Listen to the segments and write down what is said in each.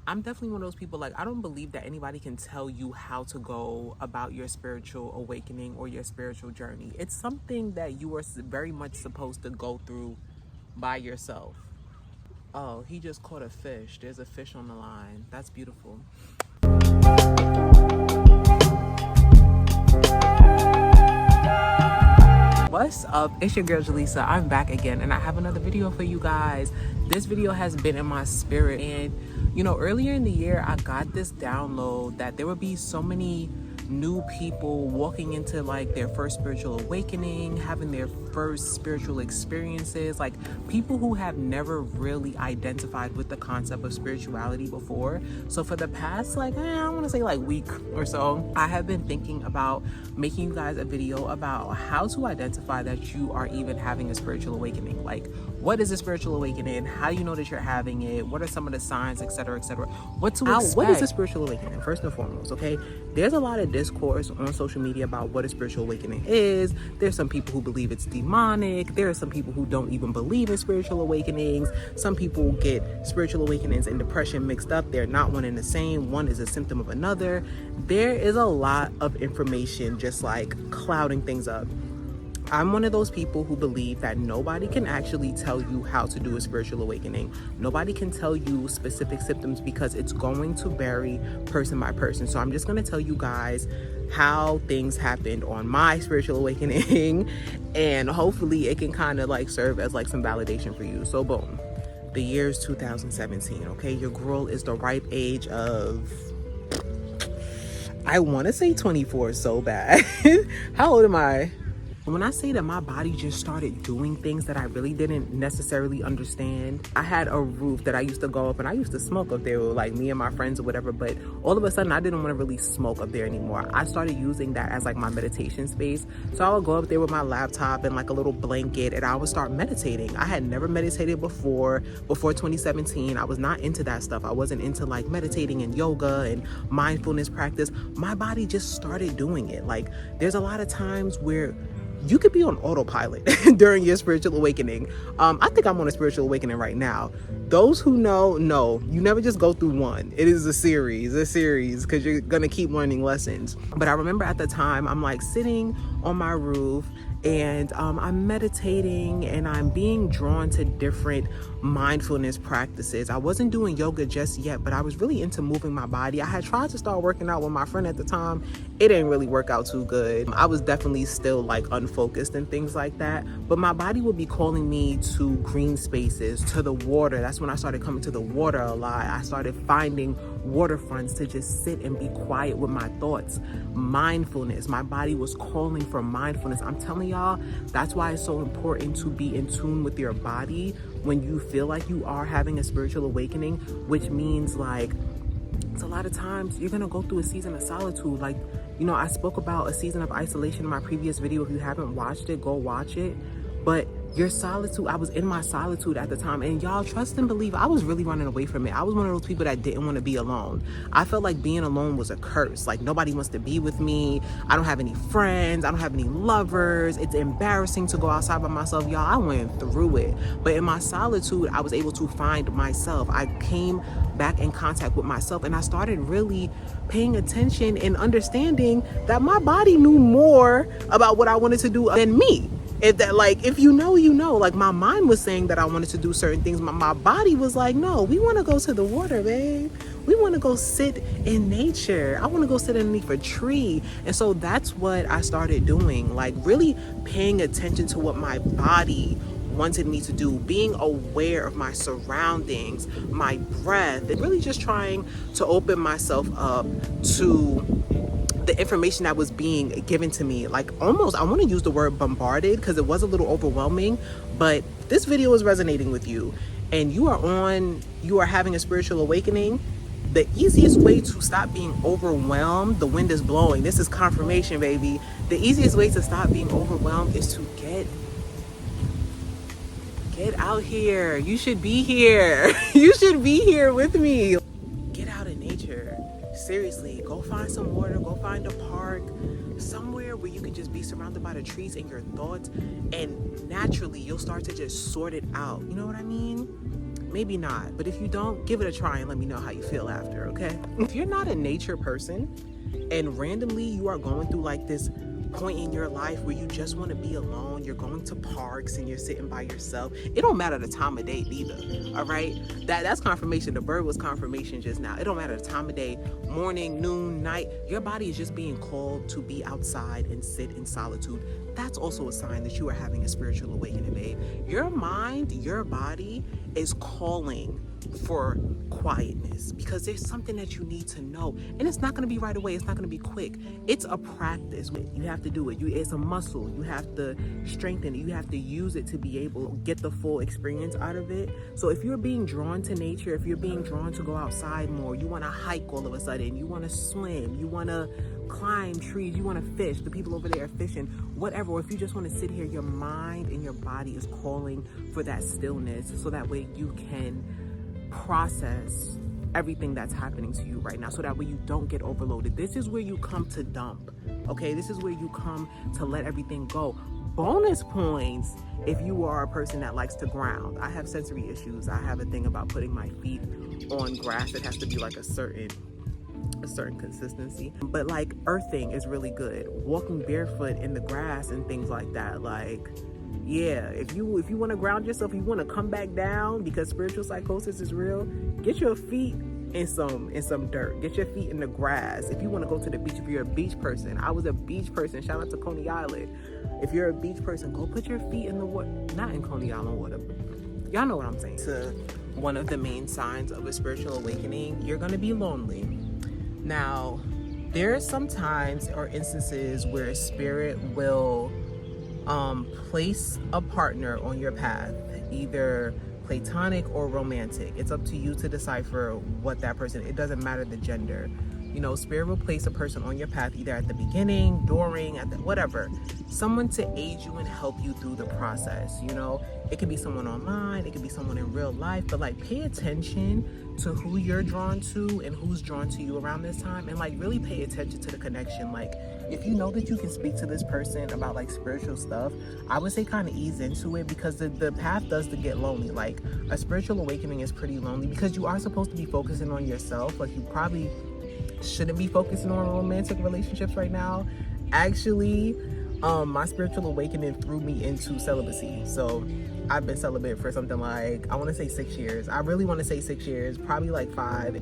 I'm definitely one of those people, like, I don't believe that anybody can tell you how to go about your spiritual awakening or your spiritual journey. It's something that you are very much supposed to go through by yourself. Oh, he just caught a fish. There's a fish on the line. That's beautiful. What's up? It's your girl Jaleesa. I'm back again and I have another video for you guys. This video has been in my spirit, and earlier in the year I got this download that there would be so many new people walking into like their first spiritual awakening, having their first spiritual experiences, like people who have never really identified with the concept of spirituality before. So for the past I want to say week or so, I have been thinking about making you guys a video about how to identify that you are even having a spiritual awakening. Like, what is a spiritual awakening? How do you know that you're having it? What are some of the signs, etc., etc.? What to expect? What is a spiritual awakening? First and foremost, okay? There's a lot of discourse on social media about what a spiritual awakening is. There's some people who believe it's demonic. There are some people who don't even believe in spiritual awakenings. Some people get spiritual awakenings and depression mixed up. They're not one and the same. One is a symptom of another. There is a lot of information just clouding things up. I'm one of those people who believe that nobody can actually tell you how to do a spiritual awakening. Nobody can tell you specific symptoms because it's going to vary person by person. So I'm just going to tell you guys how things happened on my spiritual awakening, and hopefully it can kind of serve as some validation for you. So boom, the year is 2017, okay? Your girl is the ripe age of, I want to say 24 so bad. How old am I? When I say that my body just started doing things that I really didn't necessarily understand, I had a roof that I used to go up and I used to smoke up there with me and my friends or whatever, but all of a sudden I didn't want to really smoke up there anymore. I started using that as my meditation space. So I would go up there with my laptop and a little blanket and I would start meditating. I had never meditated before 2017. I was not into that stuff. I wasn't into meditating and yoga and mindfulness practice. My body just started doing it. There's a lot of times where you could be on autopilot during your spiritual awakening. I think I'm on a spiritual awakening right now. Those who know, you never just go through one. It is a series, because you're gonna keep learning lessons. But I remember at the time, I'm sitting on my roof and I'm meditating and I'm being drawn to different mindfulness practices. I wasn't doing yoga just yet, but I was really into moving my body. I had tried to start working out with my friend at the time. It didn't really work out too good. I was definitely still unfocused and things like that, but my body would be calling me to green spaces, to the water. That's when I started coming to the water a lot. I started finding waterfronts to just sit and be quiet with my thoughts. Mindfulness. My body was calling for mindfulness. I'm telling y'all, that's why it's so important to be in tune with your body when you feel like you are having a spiritual awakening, which means it's a lot of times you're gonna go through a season of solitude. I spoke about a season of isolation in my previous video. If you haven't watched it, go watch it. But your solitude, I was in my solitude at the time, and y'all, trust and believe, I was really running away from it. I was one of those people that didn't want to be alone. I felt like being alone was a curse. Nobody wants to be with me. I don't have any friends. I don't have any lovers. It's embarrassing to go outside by myself. Y'all, I went through it. But in my solitude, I was able to find myself. I came back in contact with myself, and I started really paying attention and understanding that my body knew more about what I wanted to do than me. If you know, my mind was saying that I wanted to do certain things. My body was like, no, we want to go to the water, babe. We want to go sit in nature. I want to go sit underneath a tree. And so that's what I started doing, really paying attention to what my body wanted me to do, being aware of my surroundings, my breath, and really just trying to open myself up to the information that was being given to me. Almost, I want to use the word bombarded because it was a little overwhelming, but this video is resonating with you and you are having a spiritual awakening. The easiest way to stop being overwhelmed, the wind is blowing, this is confirmation, baby. The easiest way to stop being overwhelmed is to get out here. You should be here. You should be here with me. Get out in nature. Seriously, go find some water, go find a park, somewhere where you can just be surrounded by the trees and your thoughts, and naturally you'll start to just sort it out. You know what I mean? maybe not. But if you don't, give it a try and let me know how you feel after, okay? If you're not a nature person and randomly you are going through like this point in your life where you just want to be alone, you're going to parks and you're sitting by yourself, it don't matter the time of day either. All right, that's confirmation. The bird was confirmation just now. It don't matter the time of day, morning, noon, night. Your body is just being called to be outside and sit in solitude. That's also a sign that you are having a spiritual awakening, babe. Your mind, your body is calling for quietness because there's something that you need to know, and it's not going to be right away. It's not going to be quick. It's a practice. You have to do it. It's a muscle. You have to strengthen it. You have to use it to be able to get the full experience out of it. So if you're being drawn to nature, if you're being drawn to go outside more, you want to hike all of a sudden, you want to swim, you want to climb trees, you want to fish, the people over there are fishing, whatever. Or if you just want to sit here, your mind and your body is calling for that stillness, so that way you can process everything that's happening to you right now, so that way you don't get overloaded. This is where you come to dump, okay? This is where you come to let everything go. Bonus points if you are a person that likes to ground. I have sensory issues. I have a thing about putting my feet on grass. It has to be like a certain consistency, but like earthing is really good. Walking barefoot in the grass and things like that, like, yeah, if you want to ground yourself, you want to come back down because spiritual psychosis is real, get your feet in some dirt, get your feet in the grass. If you want to go to the beach, if you're a beach person, I was a beach person, shout out to Coney Island. If you're a beach person, go put your feet in the water, not in Coney Island water, but y'all know what I'm saying. To one of the main signs of a spiritual awakening, you're going to be lonely. Now, there are some times or instances where a spirit will place a partner on your path, either platonic or romantic. It's up to you to decipher what that person, it doesn't matter the gender. You know, spirit will place a person on your path either at the beginning, during, at the whatever. Someone to aid you and help you through the process. You know, it could be someone online, it could be someone in real life, but like pay attention to who you're drawn to and who's drawn to you around this time, and like really pay attention to the connection. Like if you know that you can speak to this person about like spiritual stuff, I would say kind of ease into it, because the path does to get lonely. Like a spiritual awakening is pretty lonely because you are supposed to be focusing on yourself. Like you probably shouldn't be focusing on romantic relationships right now. Actually, my spiritual awakening threw me into celibacy. So I've been celibate for something like, I want to say 6 years. I really want to say 6 years, probably like 5.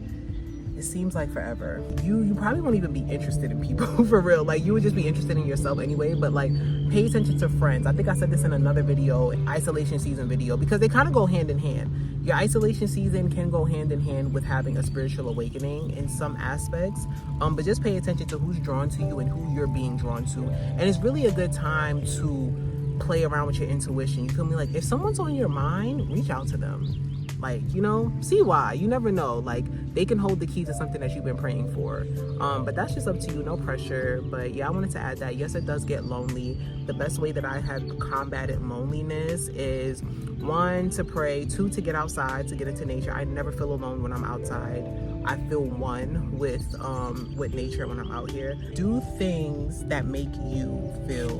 It seems like forever. You probably won't even be interested in people for real. Like you would just be interested in yourself anyway. But like pay attention to friends. I think I said this in another video, isolation season video, because they kind of go hand in hand. Your isolation season can go hand in hand with having a spiritual awakening in some aspects. But just pay attention to who's drawn to you and who you're being drawn to. And it's really a good time to play around with your intuition. You feel me? Like if someone's on your mind, reach out to them. Like, you know, see why. You never know. Like they can hold the key to something that you've been praying for. But that's just up to you, no pressure. But yeah, I wanted to add that. Yes, it does get lonely. The best way that I have combated loneliness is 1, to pray, 2, to get outside, to get into nature. I never feel alone when I'm outside. I feel one with nature when I'm out here. Do things that make you feel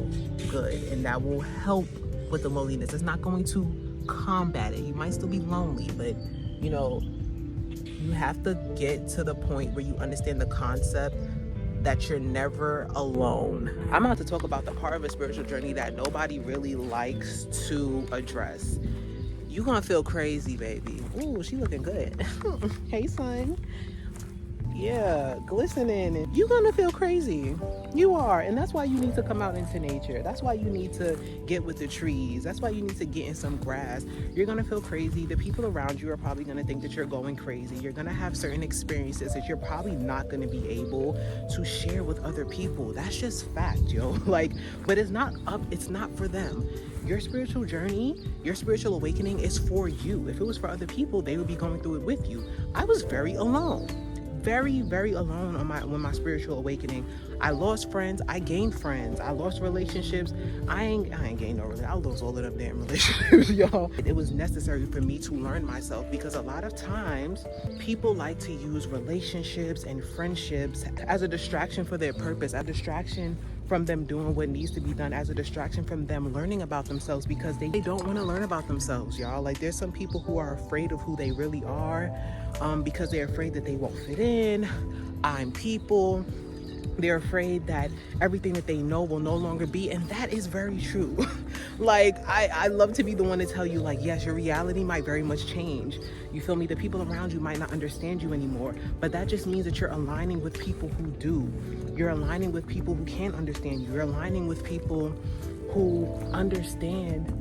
good, and that will help with the loneliness. It's not going to combat it. You might still be lonely, but you know, you have to get to the point where you understand the concept that you're never alone. I'm about to talk about the part of a spiritual journey that nobody really likes to address. You gonna feel crazy, baby. Ooh, she looking good. Hey, son. Yeah, glistening. You're gonna feel crazy. You are. And that's why you need to come out into nature. That's why you need to get with the trees. That's why you need to get in some grass. You're gonna feel crazy. The people around you are probably gonna think that you're going crazy. You're gonna have certain experiences that you're probably not gonna be able to share with other people. That's just fact, yo. Like, but it's not for them. Your spiritual journey, your spiritual awakening is for you. If it was for other people, they would be going through it with you. I was very alone. Very, very alone on my spiritual awakening. I lost friends. I gained friends. I lost relationships. I ain't gained no relationships. I lost all of them damn relationships, y'all. It was necessary for me to learn myself, because a lot of times people like to use relationships and friendships as a distraction for their purpose, a distraction from them doing what needs to be done, as a distraction from them learning about themselves, because they don't want to learn about themselves, y'all. Like, there's some people who are afraid of who they really are, because they're afraid that they won't fit in. I'm people. They're afraid that everything that they know will no longer be, and that is very true. Like, I love to be the one to tell you, like, yes, your reality might very much change. You feel me? The people around you might not understand you anymore, but that just means that you're aligning with people who do. You're aligning with people who can understand you. You're aligning with people who understand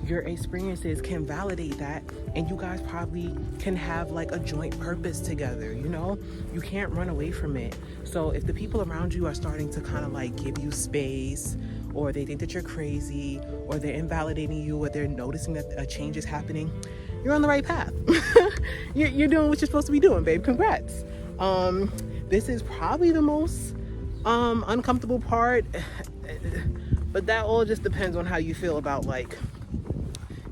your experiences, can validate that, and you guys probably can have like a joint purpose together. You know, you can't run away from it. So if the people around you are starting to kind of like give you space, or they think that you're crazy, or they're invalidating you, or they're noticing that a change is happening, you're on the right path. You're doing what you're supposed to be doing, babe. Congrats. This is probably the most uncomfortable part, but that all just depends on how you feel about like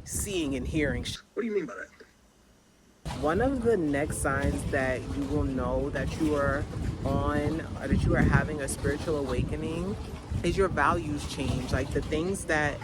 seeing and hearing. What do you mean by that? One of the next signs that you will know that you are on, or that you are having a spiritual awakening, is your values change. Like, the things that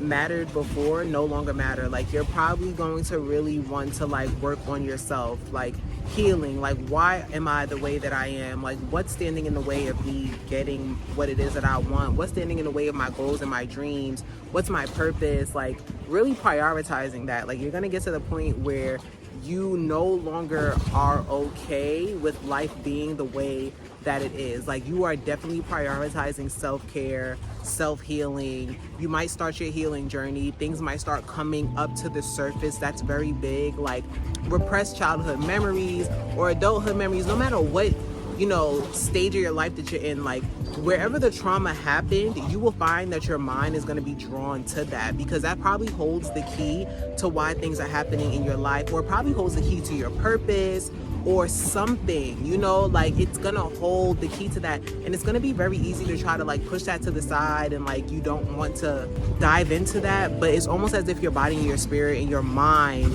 mattered before no longer matter. Like, you're probably going to really want to like work on yourself, like healing. Like, why am I the way that I am? Like, what's standing in the way of me getting what it is that I want? What's standing in the way of my goals and my dreams? What's my purpose? Like, really prioritizing that. Like, you're gonna get to the point where you no longer are okay with life being the way that it is. Like, you are definitely prioritizing self-care, self-healing. You might start your healing journey. Things might start coming up to the surface. That's very big. Like, repressed childhood memories or adulthood memories, no matter what, you know, stage of your life that you're in, like, wherever the trauma happened, you will find that your mind is going to be drawn to that, because that probably holds the key to why things are happening in your life, or probably holds the key to your purpose or something, you know. Like, it's gonna hold the key to that, and it's gonna be very easy to try to like push that to the side, and like you don't want to dive into that, but it's almost as if your body and your spirit and your mind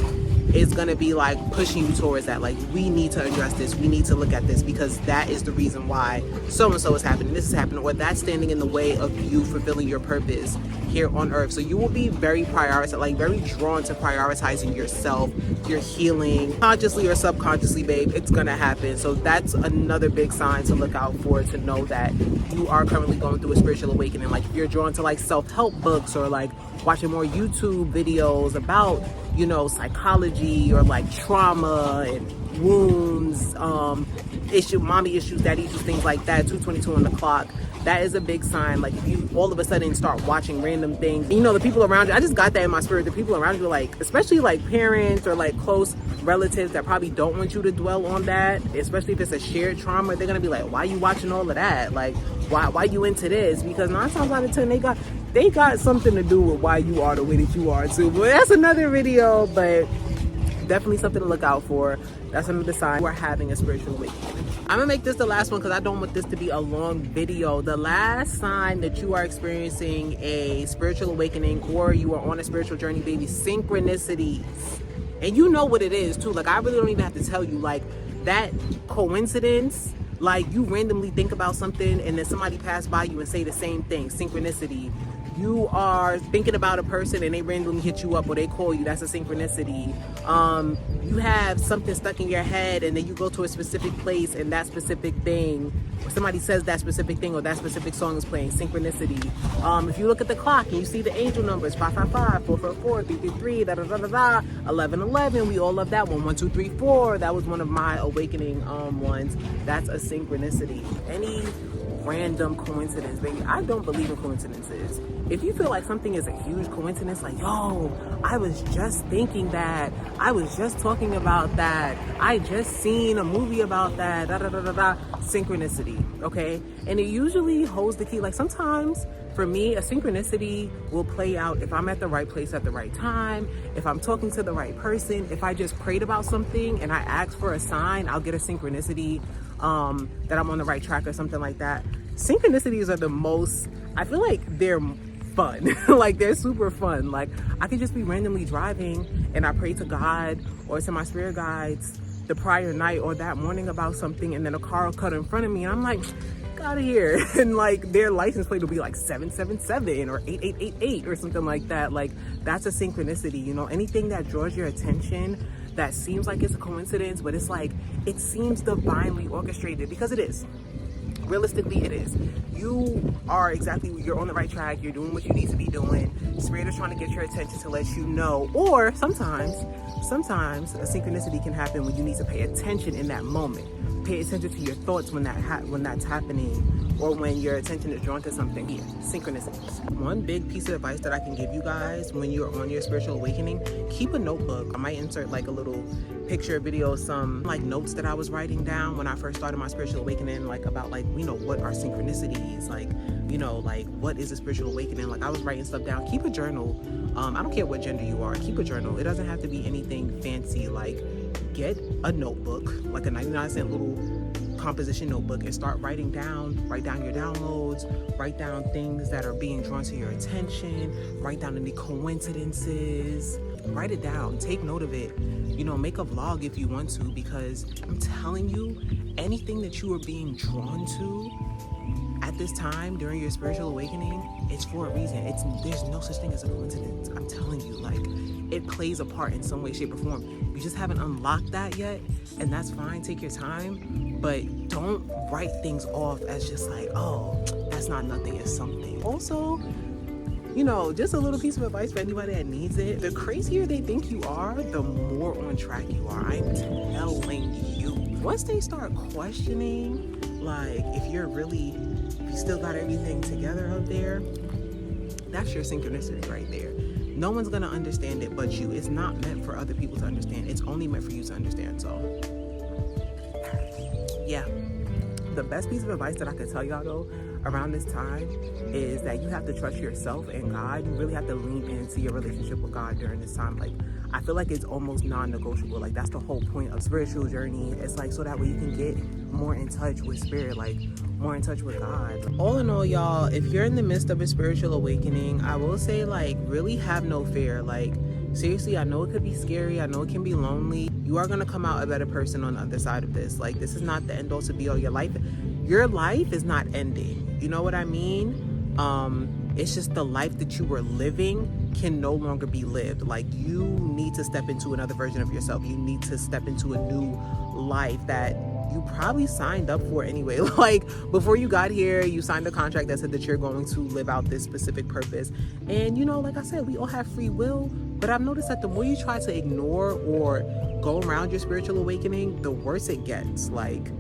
is gonna be like pushing you towards that. Like, we need to address this, we need to look at this, because that is the reason why so and so is happening, this is happening, or that's standing in the way of you fulfilling your purpose here on earth. So you will be very prioritized, like very drawn to prioritizing yourself, your healing, consciously or subconsciously, babe. It's gonna happen. So that's another big sign to look out for, to know that you are currently going through a spiritual awakening. Like, if you're drawn to like self-help books, or like watching more YouTube videos about, you know, psychology, or like trauma and wounds, mommy issues, daddy issues, things like that, 222 on the clock, that is a big sign. Like, if you all of a sudden start watching random things, you know, the people around you, I just got that in my spirit, the people around you, like, especially like parents or like close relatives that probably don't want you to dwell on that, especially if it's a shared trauma, they're gonna be like, why are you watching all of that? Like, why you into this? Because 9 times out of 10, they got something to do with why you are the way that you are too. But that's another video, but definitely something to look out for. That's another sign we're having a spiritual awakening. I'm gonna make this the last one because I don't want this to be a long video. The last sign that you are experiencing a spiritual awakening, or you are on a spiritual journey, baby, synchronicities. And you know what it is too. Like, I really don't even have to tell you, like, that coincidence, like you randomly think about something and then somebody pass by you and say the same thing, synchronicity. You are thinking about a person and they randomly hit you up or they call you, that's a synchronicity. You have something stuck in your head and then you go to a specific place and that specific thing, or somebody says that specific thing or that specific song is playing, synchronicity. If you look at the clock and you see the angel numbers, 555, 444, 333, da da da da da, 1111, we all love that one, 1234, that was one of my awakening ones. That's a synchronicity. Any random coincidence, baby. I don't believe in coincidences. If you feel like something is a huge coincidence, like, yo, I was just thinking that, I was just talking about that, I just seen a movie about that, da da da da da, synchronicity, okay? And it usually holds the key. Like, sometimes for me, a synchronicity will play out if I'm at the right place at the right time, if I'm talking to the right person, if I just prayed about something and I asked for a sign, I'll get a synchronicity that I'm on the right track or something like that. Synchronicities are the most, I feel like they're fun. Like, they're super fun. Like, I could just be randomly driving and I pray to God or to my spirit guides the prior night or that morning about something, and then a car will cut in front of me, and I'm like, out of here. And like their license plate will be like 777 or 8888 or something like that. Like that's a synchronicity, you know. Anything that draws your attention that seems like it's a coincidence, but it's like it seems divinely orchestrated, because it is. Realistically, it is. You are you're on the right track. You're doing what you need to be doing. Spirit is trying to get your attention to let you know. Or sometimes a synchronicity can happen when you need to pay attention in that moment. Pay attention to your thoughts when that's happening, or when your attention is drawn to something. Yeah, synchronicities. One big piece of advice that I can give you guys when you're on your spiritual awakening, keep a notebook. I might insert like a little picture, video, some like notes that I was writing down when I first started my spiritual awakening, like about like, you know, what are synchronicities, like, you know, like what is a spiritual awakening. Like I was writing stuff down. Keep a journal. I don't care what gender you are, keep a journal. It doesn't have to be anything fancy. Like get a notebook, like a 99-cent little composition notebook, and start write down your downloads, write down things that are being drawn to your attention, write down any coincidences, write it down, take note of it. You know, make a vlog if you want to, because I'm telling you, anything that you are being drawn to at this time during your spiritual awakening, it's for a reason. There's no such thing as a coincidence. I'm telling you, like, it plays a part in some way, shape, or form. You just haven't unlocked that yet, and that's fine. Take your time, but don't write things off as just like, oh, that's not nothing, it's something. Also, you know, just a little piece of advice for anybody that needs it. The crazier they think you are, the more on track you are. I'm telling you. Once they start questioning, like, if you still got everything together up there, that's your synchronicity right there. No one's gonna understand it but you. It's not meant for other people to understand. It's only meant for you to understand. So, yeah. The best piece of advice that I could tell y'all though around this time is that you have to trust yourself and God. You really have to lean into your relationship with God during this time. Like, I feel like it's almost non-negotiable. Like, that's the whole point of spiritual journey. It's like so that way you can get more in touch with spirit, like more in touch with God. All in all, y'all, if you're in the midst of a spiritual awakening, I will say, like, really have no fear. Like, seriously, I know it could be scary. I know it can be lonely. You are going to come out a better person on the other side of this. Like, this is not the end all to be all. Your life is not ending. You know what I mean? It's just the life that you were living can no longer be lived. Like, you need to step into another version of yourself. You need to step into a new life that you probably signed up for anyway. Like, before you got here, you signed a contract that said that you're going to live out this specific purpose. And, you know, like I said, we all have free will. But I've noticed that the more you try to ignore or go around your spiritual awakening, the worse it gets. Like,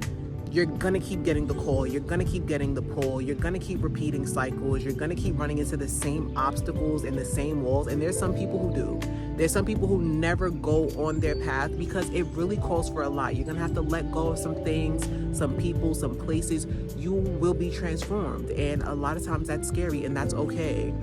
you're gonna keep getting the call, you're gonna keep getting the pull, you're gonna keep repeating cycles, you're gonna keep running into the same obstacles and the same walls. And there's some people who do. There's some people who never go on their path because it really calls for a lot. You're gonna have to let go of some things, some people, some places. You will be transformed, and a lot of times that's scary, and that's okay.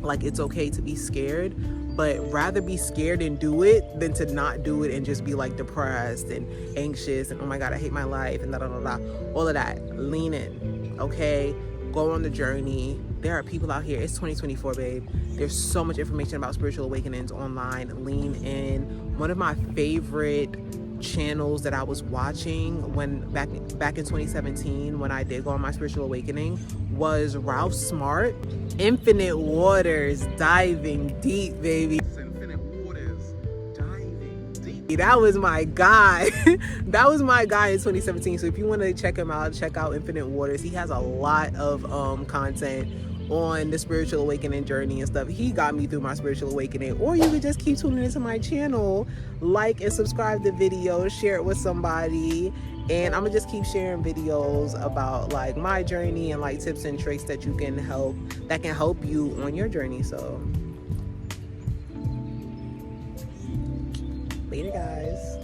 Like, it's okay to be scared, but rather be scared and do it than to not do it and just be like depressed and anxious and, oh my God, I hate my life and da da da da. All of that. Lean in, okay? Go on the journey. There are people out here. It's 2024, babe. There's so much information about spiritual awakenings online. Lean in. One of my favorite channels that I was watching when back in 2017 when I did go on my spiritual awakening was Ralph Smart. Infinite Waters, diving deep, baby. Infinite Waters, diving deep. That was my guy. That was my guy in 2017. So if you want to check him out, check out Infinite Waters. He has a lot of content on the spiritual awakening journey and stuff. He got me through my spiritual awakening. Or you could just keep tuning into my channel, like and subscribe the video, share it with somebody, and I'm gonna just keep sharing videos about like my journey and like tips and tricks that can help you on your journey. So later, guys.